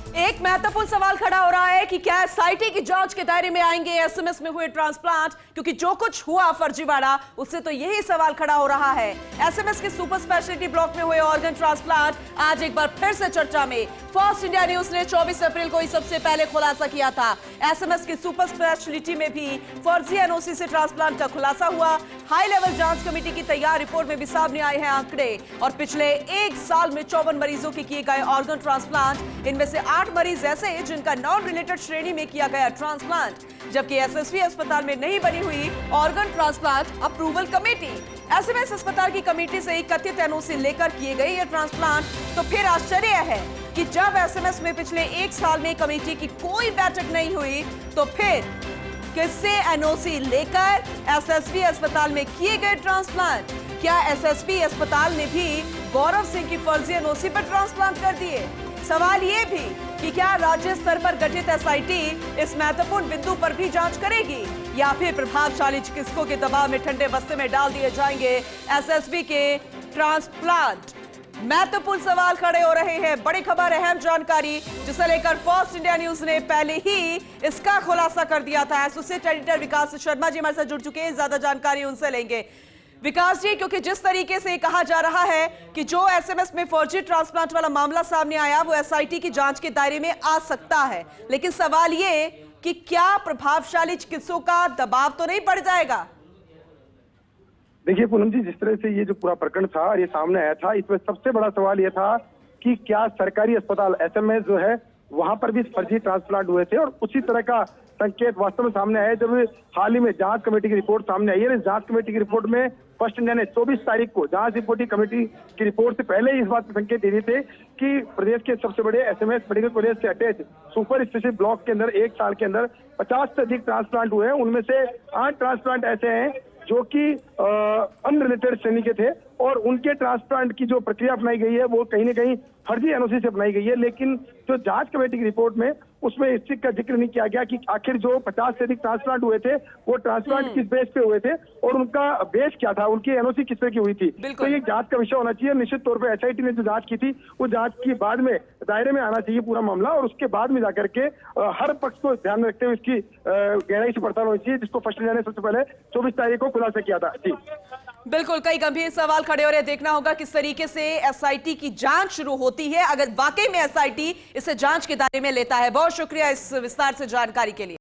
एक महत्वपूर्ण सवाल खड़ा हो रहा है कि क्या एसआईटी की जांच के दायरे में आएंगे एसएमएस में हुए ट्रांसप्लांट, क्योंकि जो कुछ हुआ फर्जीवाड़ा उससे तो यही सवाल खड़ा हो रहा है। एसएमएस के सुपर स्पेशलिटी ब्लॉक में हुए ऑर्गन ट्रांसप्लांट आज एक बार फिर से चर्चा में। फर्स्ट इंडिया न्यूज ने 24 अप्रैल को ही सबसे पहले खुलासा किया था। एसएमएस की सुपर स्पेशलिटी में भी फर्जी एनओसी से ट्रांसप्लांट का खुलासा हुआ। हाई लेवल जांच कमेटी की तैयार रिपोर्ट में भी सामने आए हैं आंकड़े, और पिछले एक साल में 54 मरीजों के किए गए ऑर्गन ट्रांसप्लांट, इनमें से 8 मरीज ऐसे हैं जिनका नॉन रिलेटेड श्रेणी में किया गया ट्रांसप्लांट, जबकि एसएसवी अस्पताल में नहीं बनी हुई organ transplant approval committee. SMS अस्पताल की कमेटी से कथित एनओसी लेकर किए गए ये ट्रांसप्लांट, तो फिर आश्चर्य है कि जब एसएमएस में पिछले एक साल में कमेटी की कोई बैठक नहीं हुई, तो फिर किससे एनओसी लेकर एसएसवी अस्पताल में किए गए ट्रांसप्लांट? क्या एसएसवी अस्पताल ने भी गौरव सिंह की फर्जी एनओसी पर ट्रांसप्लांट कर दिए? सवाल ये भी कि क्या राज्य स्तर पर गठित एसआईटी इस महत्वपूर्ण बिंदु पर भी जांच करेगी, या फिर प्रभावशाली चिकित्सकों के दबाव में ठंडे बस्ते में डाल दिए जाएंगे एसएसवी के ट्रांसप्लांट? महत्वपूर्ण सवाल खड़े हो रहे हैं। बड़ी खबर, अहम जानकारी, जिसे लेकर फर्स्ट इंडिया न्यूज ने पहले ही इसका खुलासा कर दिया था। एसोसिएट एडिटर विकास शर्मा जी हमारे साथ जुड़ चुके हैं, ज्यादा जानकारी उनसे लेंगे। विकास जी, क्योंकि जिस तरीके से कहा जा रहा है कि जो एसएमएस में फर्जी ट्रांसप्लांट वाला मामला सामने आया वो एसआईटी की जांच के दायरे में आ सकता है, लेकिन सवाल ये कि क्या प्रभावशाली चिकित्सकों का दबाव तो नहीं पड़ जाएगा? देखिए पूनम जी, जिस तरह से ये जो पूरा प्रकरण था और ये सामने आया था, इसमें सबसे बड़ा सवाल ये था कि क्या सरकारी अस्पताल एसएमएस जो है वहां पर भी फर्जी ट्रांसप्लांट हुए थे, और उसी तरह का संकेत वास्तव में सामने आया जब हाल ही में जांच कमेटी की रिपोर्ट सामने आई है। जांच कमेटी की रिपोर्ट में फर्स्ट इंडिया ने 24 तारीख को जांच रिपोर्ट कमेटी की रिपोर्ट से पहले ही इस बात पर संकेत दे दिए थे कि प्रदेश के सबसे बड़े एसएमएस मेडिकल कॉलेज से अटैच सुपर स्पेशलिटी ब्लॉक के अंदर एक साल के अंदर 50 से अधिक ट्रांसप्लांट हुए हैं। उनमें से 8 ट्रांसप्लांट ऐसे हैं जो कि अनरिलेटेड श्रेणी के थे, और उनके ट्रांसप्लांट की जो प्रक्रिया अपनाई गई है वो कहीं ना कहीं फर्जी एनओसी से अपनाई गई है। लेकिन जो जांच कमेटी की रिपोर्ट में उसमें इस चीज का जिक्र नहीं किया गया कि आखिर जो 50 से अधिक ट्रांसप्लांट हुए थे वो ट्रांसप्लांट किस बेस पे हुए थे और उनका बेस क्या था, उनकी एनओसी किस तरह की हुई थी। तो ये जांच का विषय होना चाहिए। निश्चित तौर पर एसआईटी ने जो जांच की थी वो जांच के बाद में दायरे में आना चाहिए पूरा मामला, और उसके बाद में जाकर के हर पक्ष को ध्यान में रखते हुए इसकी गहराई से पड़ताल होनी चाहिए, जिसको फर्स्ट इंडिया ने सबसे पहले 24 तारीख को खुलासा किया था। जी बिल्कुल, कई गंभीर सवाल खड़े हो रहे हैं। देखना होगा किस तरीके से एसआईटी की जांच शुरू होती है, अगर वाकई में एसआईटी इसे जांच के दायरे में लेता है। बहुत शुक्रिया इस विस्तार से जानकारी के लिए।